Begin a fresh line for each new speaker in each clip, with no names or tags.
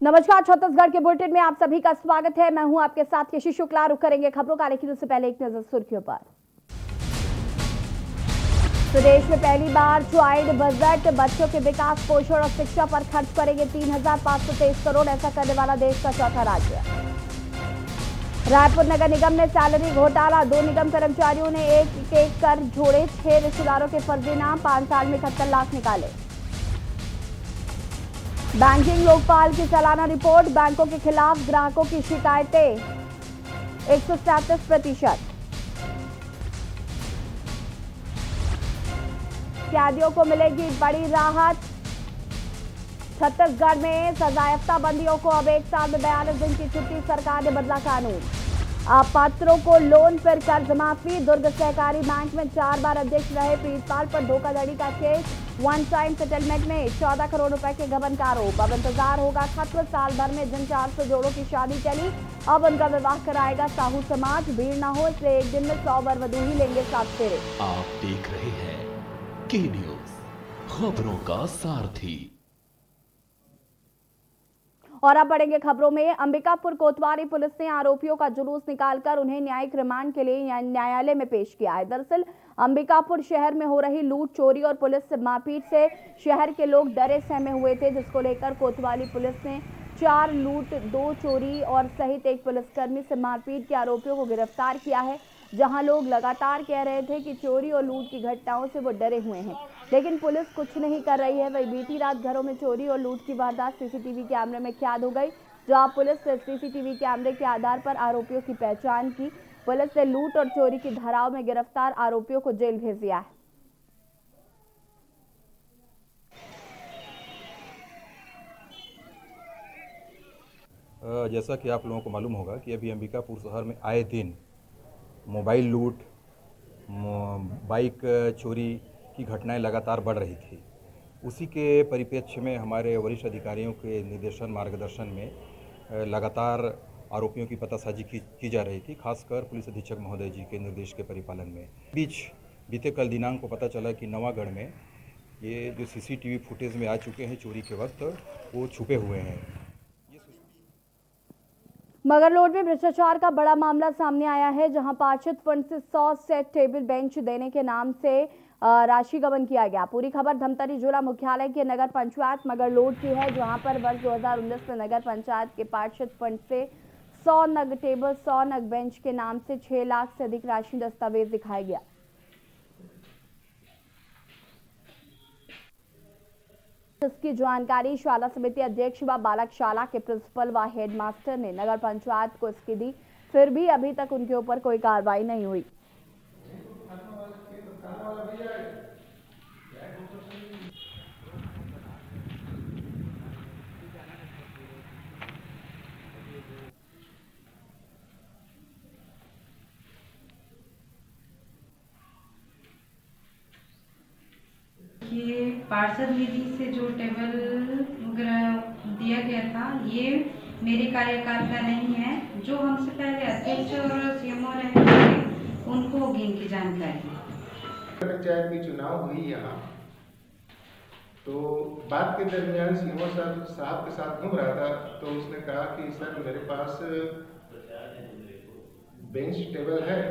नमस्कार, छत्तीसगढ़ के बुलेटिन में आप सभी का स्वागत है। मैं हूं आपके साथ यशी शुक्ला। रुक करेंगे खबरों का, लेकिन उससे पहले एक नजर सुर्खियों पर। प्रदेश में पहली बार ज्वाइंट बजट बच्चों के विकास, पोषण और शिक्षा पर खर्च करेंगे 3,523 करोड़। ऐसा करने वाला देश का चौथा राज्य। रायपुर नगर निगम में सैलरी घोटाला, 2 निगम कर्मचारियों ने एक एक कर जोड़े 6 रिश्तेदारों के फर्जी नाम, 5 साल में 71 लाख निकाले। बैंकिंग लोकपाल की सालाना रिपोर्ट, बैंकों के खिलाफ ग्राहकों की शिकायतें 137%। कैदियों को मिलेगी बड़ी राहत, छत्तीसगढ़ में सजायाफ्ता बंदियों को अब 1 साल में 42 दिन की छुट्टी, सरकार ने बदला कानून। अपात्रों को लोन पर कर्ज माफी, दुर्ग सहकारी बैंक में 4 बार अध्यक्ष रहे प्रीतपाल पर धोखाधड़ी का केस, वन टाइम सेटलमेंट में 14 करोड़ रुपए के गबन का आरोप। अब इंतजार होगा खत्म, साल भर में जिन 400 जोड़ों की शादी चली, अब उनका विवाह कराएगा साहू समाज। भीड़ न हो इसलिए एक दिन में 100 वर वधू ही लेंगे 7 फेरे।
आप देख रहे हैं के न्यूज, खबरों का सारथी।
और अब बढ़ेंगे खबरों में। अंबिकापुर कोतवाली पुलिस ने आरोपियों का जुलूस निकालकर उन्हें न्यायिक रिमांड के लिए न्यायालय में पेश किया है। दरअसल अंबिकापुर शहर में हो रही लूट, चोरी और पुलिस से मारपीट से शहर के लोग डरे सहमे हुए थे, जिसको लेकर कोतवाली पुलिस ने 4 लूट, 2 चोरी और सहित एक पुलिसकर्मी से मारपीट के आरोपियों को गिरफ्तार किया है। जहां लोग लगातार कह रहे थे कि चोरी और लूट की घटनाओं से वो डरे हुए हैं, लेकिन पुलिस कुछ नहीं कर रही है। वही बीती रात घरों में चोरी और लूट की वारदात सीसीटीवी कैमरे में कैद हो गई, जहां पुलिस ने सीसीटीवी कैमरे के आधार पर आरोपियों की पहचान की। पुलिस ने लूट और चोरी की धाराओं में गिरफ्तार आरोपियों को जेल भेज दिया है।
जैसा कि आप लोगों को मालूम होगा कि अभी अंबिकापुर शहर में आए दिन मोबाइल लूट, बाइक चोरी की घटनाएं लगातार बढ़ रही थी। उसी के परिप्रेक्ष्य में हमारे वरिष्ठ अधिकारियों के निर्देशन मार्गदर्शन में लगातार आरोपियों की पतासाजी की जा रही थी, खासकर पुलिस अधीक्षक महोदय जी के निर्देश के परिपालन में। बीते कल दिनांक को पता चला कि नवागढ़ में ये जो सीसीटीवी फुटेज में आ चुके हैं चोरी के वक्त, वो छुपे हुए हैं।
मगरलोड में भ्रष्टाचार का बड़ा मामला सामने आया है, जहां पार्षद फंड से 100 सेट टेबल बेंच देने के नाम से राशि गबन किया गया। पूरी खबर धमतरी जिला मुख्यालय के नगर पंचायत मगरलोड की है, जहां पर वर्ष 2019 में नगर पंचायत के पार्षद फंड से 100 नग टेबल, 100 नग बेंच के नाम से 6 लाख से अधिक राशि दस्तावेज दिखाया गया। इसकी जानकारी शाला समिति अध्यक्ष व बालक शाला के प्रिंसिपल व हेडमास्टर ने नगर पंचायत को इसकी दी, फिर भी अभी तक उनके ऊपर कोई कार्रवाई नहीं हुई।
ये पार्षद निधि से जो टेबल दिया गया था, ये मेरे कार्यकाल का नहीं है। जो हमसे पहले अध्यक्ष और सीएमओ रहे थे, उनको इनकी जानकारी है।
पंचायत की चुनाव हुई यहाँ, तो बात के दरमियान सीएमओ साहब के साथ घूम रहा था, तो उसने कहा कि सर मेरे पास बेंच टेबल है,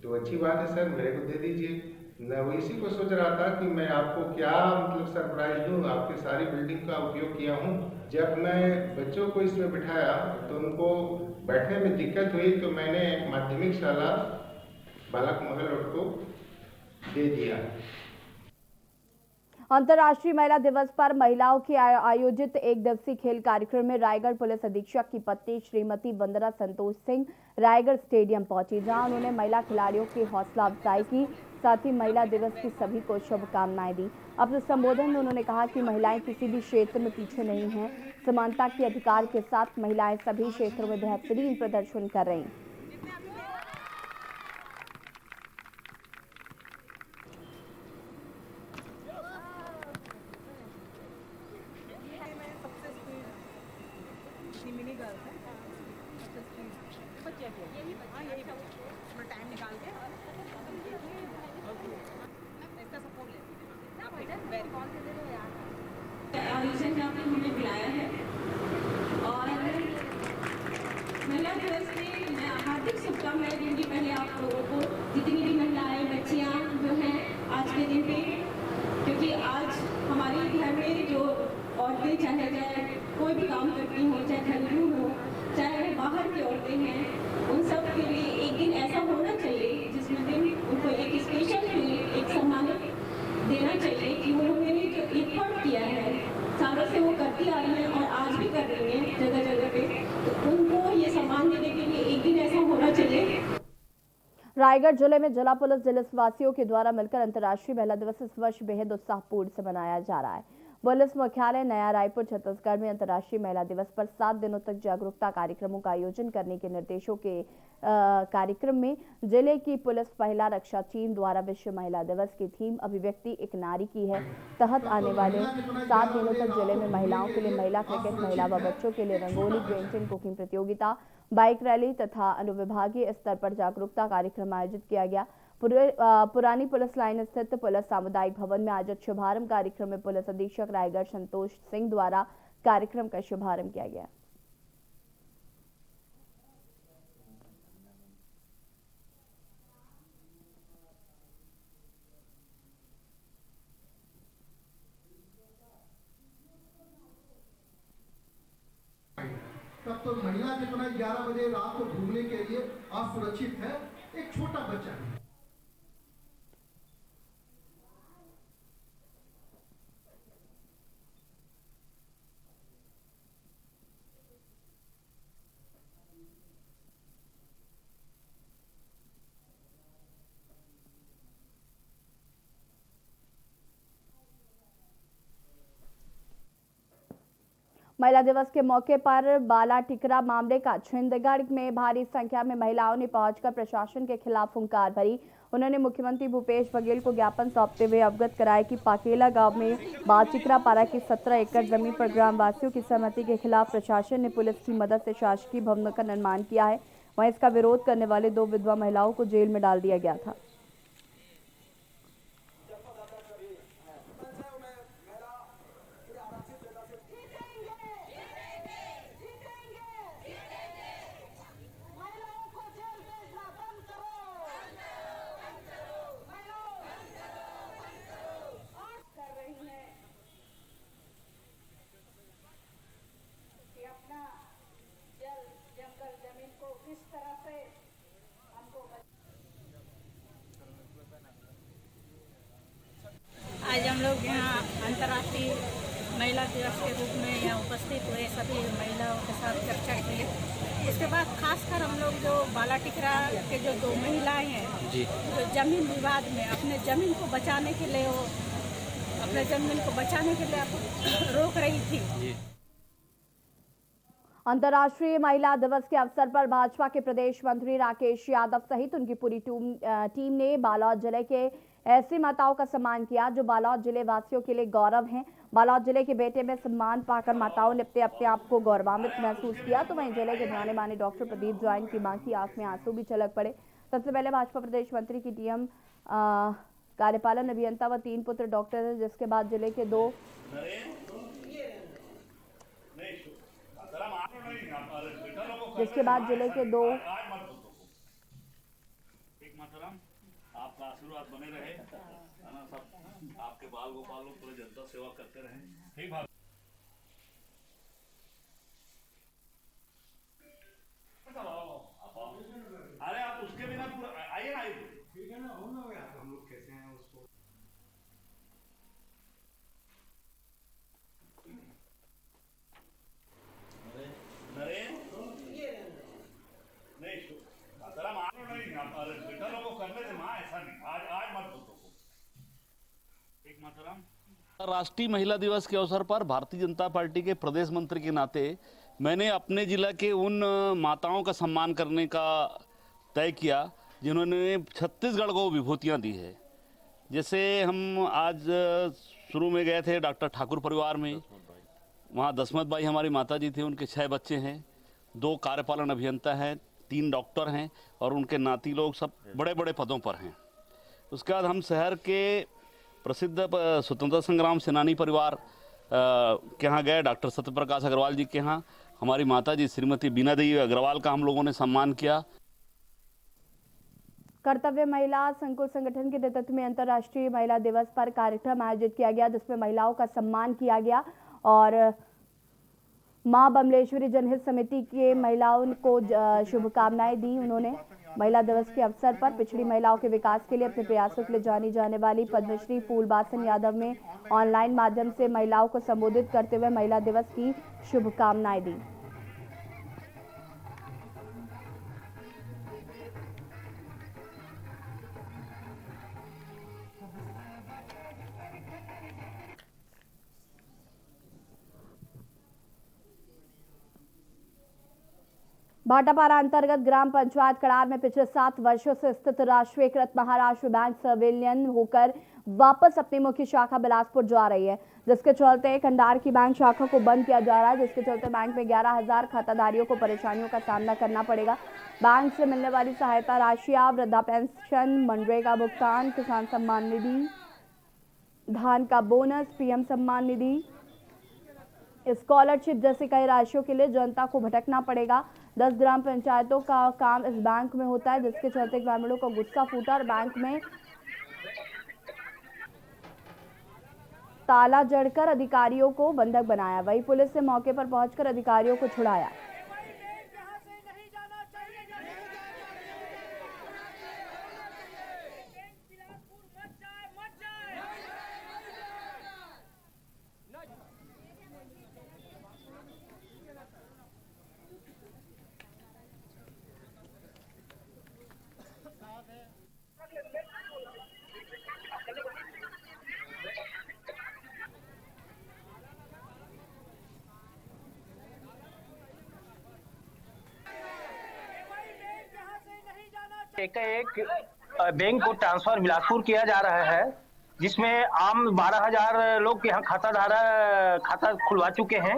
तो अच्छी बात है सर, मेरे को दे दीजिए। मैं वो इसी को सोच रहा था कि मैं आपको क्या मतलब सरप्राइज दूं। आपकी सारी बिल्डिंग का उपयोग किया हूं। जब मैं बच्चों को इसमें बिठाया तो उनको बैठने में दिक्कत हुई, तो मैंने माध्यमिक शाला बालक मगरलोड को दे दिया।
अंतर्राष्ट्रीय महिला दिवस पर महिलाओं की आयोजित एक दिवसीय खेल कार्यक्रम में रायगढ़ पुलिस अधीक्षक की पत्नी श्रीमती वंदना संतोष सिंह रायगढ़ स्टेडियम पहुंची, जहां उन्होंने महिला खिलाड़ियों की हौसला अफजाई की, साथ ही महिला दिवस की सभी को शुभकामनाएं दी। अपने संबोधन में उन्होंने कहा कि महिलाएं किसी भी क्षेत्र में पीछे नहीं हैं, समानता के अधिकार के साथ महिलाएं सभी क्षेत्रों में बेहतरीन प्रदर्शन कर रही हैं।
टाइम निकाल के इसका सपोर्ट लेती है। कौन से आपने हमें बुलाया है।
शुभकामनाएं दूंगी पहले आप लोगों को, जितनी भी महिलाएं बच्चियां जो हैं आज के दिन पे, क्योंकि आज हमारे घर में जो औरतें चाहे कोई भी काम करती हो, चाहे घरेलू हो, चाहे बाहर की औरतें हैं, उन सब के लिए एक दिन ऐसा होना चाहिए जिसमें दिन उनको एक स्पेशल एक सम्मानित देना चाहिए कि उन्होंने जो एफर्ट किया है सालों से वो करती आ रही है और आज भी कर रही है जगह जगह पे, तो उनको ये सम्मान देने के लिए एक दिन ऐसा होना चाहिए।
रायगढ़ जिले में जिला पुलिस जिलेवासियों के द्वारा मिलकर अंतर्राष्ट्रीय महिला दिवस इस वर्ष बेहद उत्साहपूर्ण से मनाया जा रहा है। पुलिस मुख्यालय नया रायपुर छत्तीसगढ़ में अंतर्राष्ट्रीय महिला दिवस पर 7 दिनों तक जागरूकता कार्यक्रमों का आयोजन करने के निर्देशों के कार्यक्रम में जिले की पुलिस महिला रक्षा टीम द्वारा विश्व महिला दिवस की थीम अभिव्यक्ति एक नारी की है तहत आने वाले 7 दिनों तक जिले में महिलाओं के लिए महिला क्रिकेट, महिला व बच्चों के लिए रंगोली पेंटिंग, कुकिंग प्रतियोगिता, बाइक रैली तथा अनुविभागीय स्तर पर जागरूकता कार्यक्रम आयोजित किया गया। पुरानी पुलिस लाइन स्थित पुलिस सामुदायिक भवन में आयोजित शुभारंभ कार्यक्रम में पुलिस अधीक्षक रायगढ़ संतोष सिंह द्वारा कार्यक्रम का शुभारंभ किया गया।
तब तो महिला जितना 11 बजे रात को घूमने के लिए असुरक्षित है, एक छोटा बच्चा है।
महिला दिवस के मौके पर बाला टिकरा मामले का छिंदगढ़ में भारी संख्या में महिलाओं ने पहुंचकर प्रशासन के खिलाफ हुंकार भरी। उन्होंने मुख्यमंत्री भूपेश बघेल को ज्ञापन सौंपते हुए अवगत कराया कि पाकेला गांव में बालटिकरा पारा की 17 एकड़ जमीन पर ग्रामवासियों की सहमति के खिलाफ प्रशासन ने पुलिस की मदद से शासकीय भवनों का निर्माण किया है। वहीं इसका विरोध करने वाले 2 विधवा महिलाओं को जेल में डाल दिया गया था।
आज हम लोग यहाँ अंतर्राष्ट्रीय महिला दिवस के रूप में यहाँ उपस्थित हुए, सभी महिलाओं के साथ चर्चा की। उसके बाद खासकर हम लोग जो बाला टिकरा के जो 2 महिलाएं हैं जो जमीन विवाद में अपने जमीन को बचाने के लिए रोक रही थी।
अंतर्राष्ट्रीय महिला दिवस के अवसर पर भाजपा के प्रदेश मंत्री राकेश यादव सहित उनकी पूरी टीम ने बालोद जिले के ऐसी माताओं का सम्मान किया जो बालोद जिले वासियों के लिए गौरव हैं। बालोद जिले के बेटे में सम्मान पाकर माताओं ने अपने आप को गौरवान्वित महसूस किया। तो वहीं जिले के जाने माने डॉक्टर प्रदीप जैन की मां की आंख में आंसू भी छलक पड़े। सबसे पहले भाजपा प्रदेश मंत्री की टीम कार्यपालन अभियंता व 3 पुत्र डॉक्टर है, जिसके बाद जिले के 2
आपका आशीर्वाद बने रहे, है ना, सब आपके बाल गोपाल लोग पूरे जनता सेवा करते रहे। ठीक बात। अरे आप उसके बिना आइए ना, ठीक है ना, हम लोग कैसे हैं उसको।
राष्ट्रीय महिला दिवस के अवसर पर भारतीय जनता पार्टी के प्रदेश मंत्री के नाते मैंने अपने जिला के उन माताओं का सम्मान करने का तय किया जिन्होंने छत्तीसगढ़ को विभूतियां दी है। जैसे हम आज शुरू में गए थे डॉक्टर ठाकुर परिवार में, वहाँ दशमत बाई हमारी माता जी थी, उनके 6 बच्चे हैं, 2 कार्यपालन अभियंता हैं, 3 डॉक्टर हैं और उनके नाती लोग सब बड़े बड़े पदों पर हैं। उसके बाद हम शहर के प्रसिद्ध स्वतंत्रता संग्राम सेनानी परिवार के यहाँ गए, डॉक्टर सत्यप्रकाश अग्रवाल जी के यहाँ हमारी माता जी श्रीमती बीना देवी अग्रवाल का हम लोगों ने सम्मान किया।
कर्तव्य महिला संकुल संगठन के नेतृत्व में अंतर्राष्ट्रीय महिला दिवस पर कार्यक्रम आयोजित किया गया, जिसमें महिलाओं का सम्मान किया गया और मां बमलेश्वरी जनहित समिति के महिलाओं को शुभकामनाएं दी। उन्होंने महिला दिवस के अवसर पर पिछड़ी महिलाओं के विकास के लिए अपने प्रयासों के लिए जानी जाने वाली पद्मश्री फूलबासन यादव में ऑनलाइन माध्यम से महिलाओं को संबोधित करते हुए महिला दिवस की शुभकामनाएं दी। भाटापारा अंतर्गत ग्राम पंचायत कड़ार में पिछले 7 वर्षों से स्थित राष्ट्रीयकृत महाराष्ट्र बैंक संविलियन होकर वापस अपनी मुख्य शाखा बिलासपुर जा रही है, जिसके चलते खंडार की बैंक शाखा को बंद किया जा रहा है, जिसके चलते बैंक में 11,000 खाताधारियों को परेशानियों का सामना करना पड़ेगा। बैंक से मिलने वाली सहायता राशियां, वृद्धा पेंशन, मनरेगा भुगतान, किसान सम्मान निधि, धान का bonus, PM Samman Nidhi, scholarship जैसी कई राशियों के लिए जनता को भटकना पड़ेगा। 10 ग्राम पंचायतों का काम इस बैंक में होता है, जिसके चलते ग्रामीणों का गुस्सा फूटा और बैंक में ताला जड़कर अधिकारियों को बंधक बनाया। वहीं पुलिस ने मौके पर पहुंचकर अधिकारियों को छुड़ाया।
एक बैंक को ट्रांसफर बिलासपुर किया जा रहा है, जिसमें आम 12,000 लोग यहाँ खाता खुलवा चुके हैं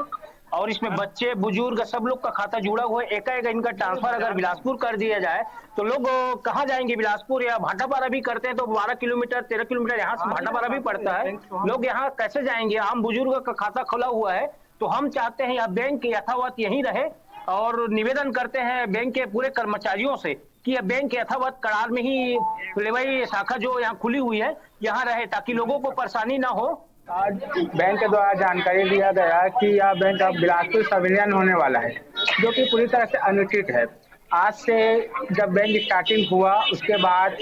और इसमें बच्चे बुजुर्ग सब लोग का खाता जुड़ा हुआ है। एकाएक इनका ट्रांसफर अगर बिलासपुर कर दिया जाए तो लोग कहाँ जाएंगे? बिलासपुर या भाटापारा भी करते हैं तो 12 किलोमीटर 13 किलोमीटर यहाँ से भाटापारा भी पड़ता है, लोग यहाँ कैसे जाएंगे? आम बुजुर्ग का खाता खुला हुआ है, तो हम चाहते हैं यह बैंक यथावत यहीं रहे और निवेदन करते हैं बैंक के पूरे कर्मचारियों से कि यह बैंक यथावत कड़ार में ही लेवाई शाखा जो यहाँ खुली हुई है यहाँ रहे, ताकि लोगों को परेशानी ना हो।
आज बैंक के द्वारा जानकारी दिया गया कि यह बैंक अब बिलासपुर संविलियन होने वाला है, जो कि पूरी तरह से अनुचित है। आज से जब बैंक स्टार्टिंग हुआ उसके बाद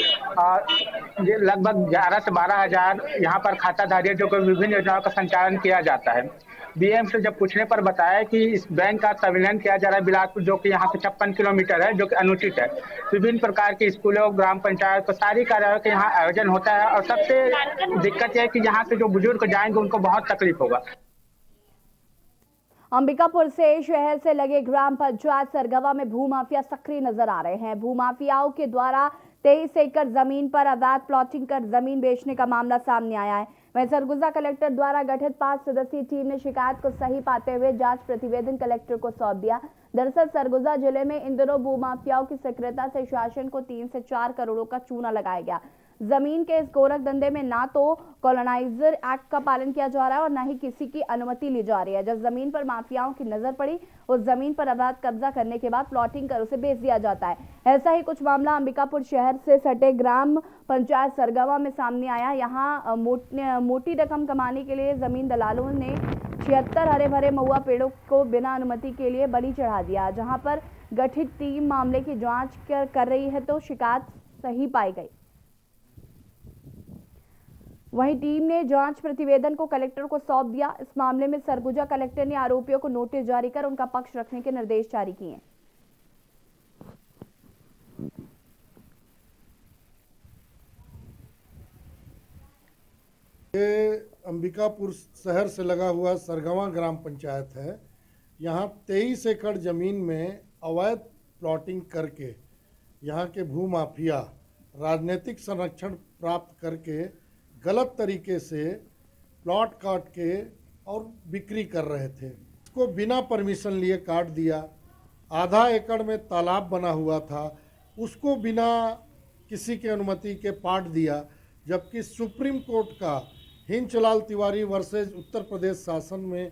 लगभग 11 से 12,000 यहाँ पर खाताधारी जो कि विभिन्न योजनाओं का संचालन किया जाता है। बीएम से जब पूछने पर बताया कि इस बैंक का संविलियन किया जा रहा है बिलासपुर, जो कि यहाँ से 56 किलोमीटर है, जो कि अनुचित है। विभिन्न प्रकार के स्कूलों, ग्राम पंचायत को सारी कार्यालयों के यहाँ आयोजन होता है और सबसे दिक्कत यह है कि यहाँ से जो बुजुर्ग जाएंगे उनको बहुत तकलीफ होगा।
अंबिकापुर से शहर से लगे ग्राम पंचायत सरगवा में भूमाफिया सक्रिय नजर आ रहे हैं। भूमाफियाओं के द्वारा 23 एकड़ जमीन पर अवैध प्लॉटिंग कर जमीन बेचने का मामला सामने आया है। वहीं सरगुजा कलेक्टर द्वारा गठित 5 सदस्यीय टीम ने शिकायत को सही पाते हुए जांच प्रतिवेदन कलेक्टर को सौंप दिया। दरअसल सरगुजा जिले में इन दिनों भूमाफियाओं की सक्रियता से शासन को 3 से 4 करोड़ों का चूना लगाया गया। जमीन के इस गोरख धंधे में ना तो कॉलोनाइजर एक्ट का पालन किया जा रहा है और न ही किसी की अनुमति ली जा रही है। जब जमीन पर माफियाओं की नजर पड़ी, उस जमीन पर अवैध कब्जा करने के बाद प्लॉटिंग कर उसे बेच दिया जाता है। ऐसा ही कुछ मामला अंबिकापुर शहर से सटे ग्राम पंचायत सरगवा में सामने आया। यहाँ मोटी रकम कमाने के लिए जमीन दलालों ने 76 हरे भरे महुआ पेड़ों को बिना अनुमति के लिए बलि चढ़ा दिया। जहां पर गठित टीम मामले की जांच कर रही है तो शिकायत सही पाई गई। वहीं टीम ने जांच प्रतिवेदन को कलेक्टर को सौंप दिया। इस मामले में सरगुजा कलेक्टर ने आरोपियों को नोटिस जारी कर उनका पक्ष रखने के निर्देश जारी किए।
ये अंबिकापुर शहर से लगा हुआ सरगवा ग्राम पंचायत है। यहाँ 23 एकड़ जमीन में अवैध प्लॉटिंग करके यहाँ के भूमाफिया राजनीतिक संरक्षण प्राप्त करके गलत तरीके से प्लॉट काट के और बिक्री कर रहे थे। इसको बिना परमिशन लिए काट दिया। आधा एकड़ में तालाब बना हुआ था, उसको बिना किसी की अनुमति के पाट दिया। जबकि सुप्रीम कोर्ट का हिंचलाल तिवारी वर्सेज उत्तर प्रदेश शासन में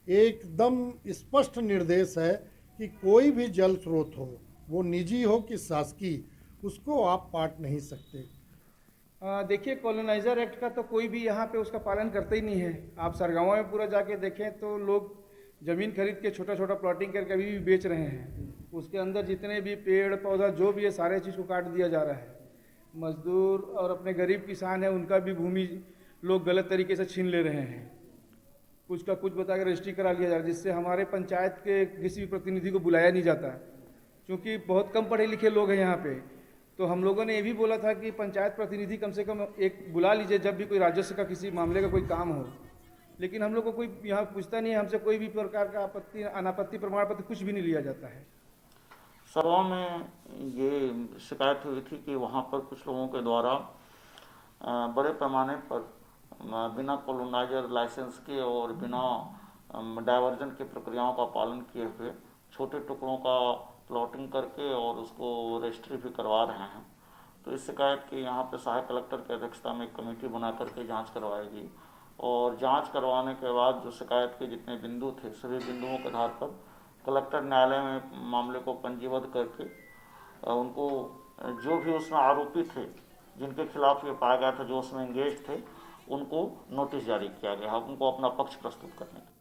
एकदम स्पष्ट निर्देश है कि कोई भी जल स्रोत हो, वो निजी हो कि शासकीय, उसको आप पाट नहीं सकते।
देखिए, कॉलोनाइजर एक्ट का तो कोई भी यहाँ पे उसका पालन करता ही नहीं है। आप सरगावा में पूरा जाके देखें तो लोग ज़मीन खरीद के छोटा छोटा प्लॉटिंग करके अभी भी बेच रहे हैं। उसके अंदर जितने भी पेड़ पौधा जो भी है सारे चीज़ को काट दिया जा रहा है। मजदूर और अपने गरीब किसान हैं उनका भी भूमि लोग गलत तरीके से छीन ले रहे हैं। कुछ का कुछ बता कर रजिस्ट्री करा लिया जा रहा है, जिससे हमारे पंचायत के किसी भी प्रतिनिधि को बुलाया नहीं जाता, क्योंकि बहुत कम पढ़े लिखे लोग हैं यहाँ पे। तो हम लोगों ने ये भी बोला था कि पंचायत प्रतिनिधि कम से कम एक बुला लीजिए जब भी कोई राजस्व का किसी मामले का कोई काम हो, लेकिन हम लोग को कोई यहाँ पूछता नहीं है। हमसे कोई भी प्रकार का आपत्ति अनापत्ति प्रमाण पत्र कुछ भी नहीं लिया जाता है।
सरवा में ये शिकायत हुई थी कि वहाँ पर कुछ लोगों के द्वारा बड़े पैमाने पर बिना कॉलोनाइजर लाइसेंस के और बिना डायवर्जन की प्रक्रियाओं का पालन किए हुए छोटे टुकड़ों का प्लॉटिंग करके और उसको रजिस्ट्री भी करवा रहे हैं। तो इस शिकायत की यहाँ पे सहायक कलेक्टर की अध्यक्षता में एक कमेटी बना करके जांच करवाएगी और जांच करवाने के बाद जो शिकायत के जितने बिंदु थे सभी बिंदुओं के आधार पर कलेक्टर न्यायालय में मामले को पंजीबद्ध करके उनको जो भी उसमें आरोपी थे जिनके खिलाफ ये पाया गया था जो उसमें एंगेज थे उनको नोटिस जारी किया गया, उनको अपना पक्ष प्रस्तुत करने के।